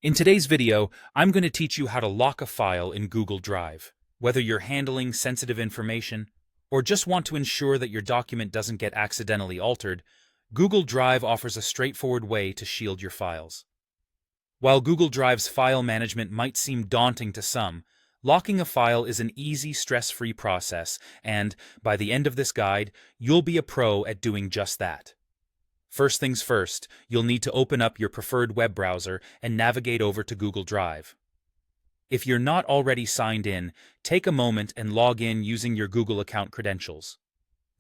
In today's video, I'm going to teach you how to lock a file in Google Drive. Whether you're handling sensitive information or just want to ensure that your document doesn't get accidentally altered, Google Drive offers a straightforward way to shield your files. While Google Drive's file management might seem daunting to some, locking a file is an easy, stress-free process, and by the end of this guide, you'll be a pro at doing just that. First things first, you'll need to open up your preferred web browser and navigate over to Google Drive. If you're not already signed in, take a moment and log in using your Google account credentials.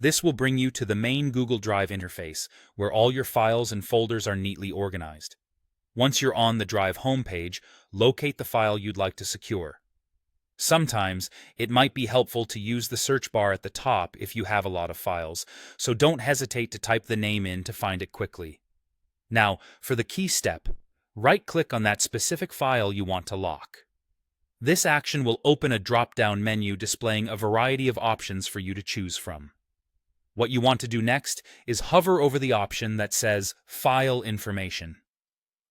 This will bring you to the main Google Drive interface, where all your files and folders are neatly organized. Once you're on the Drive homepage, locate the file you'd like to secure. Sometimes, it might be helpful to use the search bar at the top if you have a lot of files, so don't hesitate to type the name in to find it quickly. Now, for the key step, right-click on that specific file you want to lock. This action will open a drop-down menu displaying a variety of options for you to choose from. What you want to do next is hover over the option that says File Information.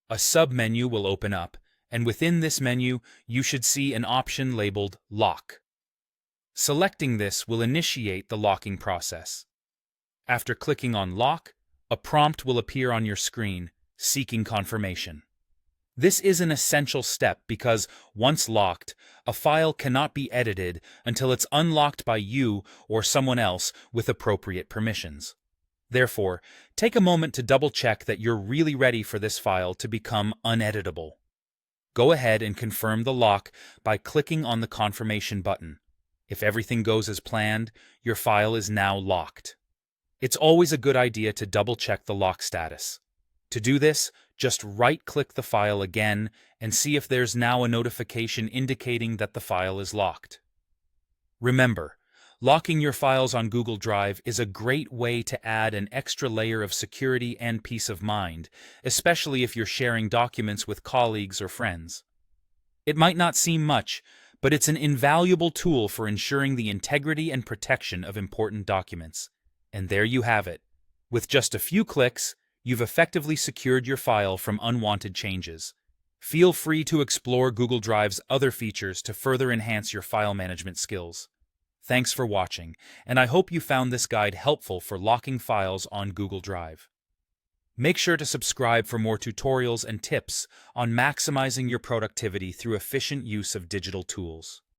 A sub-menu will open up, and within this menu, you should see an option labeled Lock. Selecting this will initiate the locking process. After clicking on Lock, a prompt will appear on your screen, seeking confirmation. This is an essential step because, once locked, a file cannot be edited until it's unlocked by you or someone else with appropriate permissions. Therefore, take a moment to double-check that you're really ready for this file to become uneditable. Go ahead and confirm the lock by clicking on the confirmation button. If everything goes as planned, your file is now locked. It's always a good idea to double-check the lock status. To do this, just right-click the file again and see if there's now a notification indicating that the file is locked. Remember, locking your files on Google Drive is a great way to add an extra layer of security and peace of mind, especially if you're sharing documents with colleagues or friends. It might not seem much, but it's an invaluable tool for ensuring the integrity and protection of important documents. And there you have it. With just a few clicks, you've effectively secured your file from unwanted changes. Feel free to explore Google Drive's other features to further enhance your file management skills. Thanks for watching, and I hope you found this guide helpful for locking files on Google Drive. Make sure to subscribe for more tutorials and tips on maximizing your productivity through efficient use of digital tools.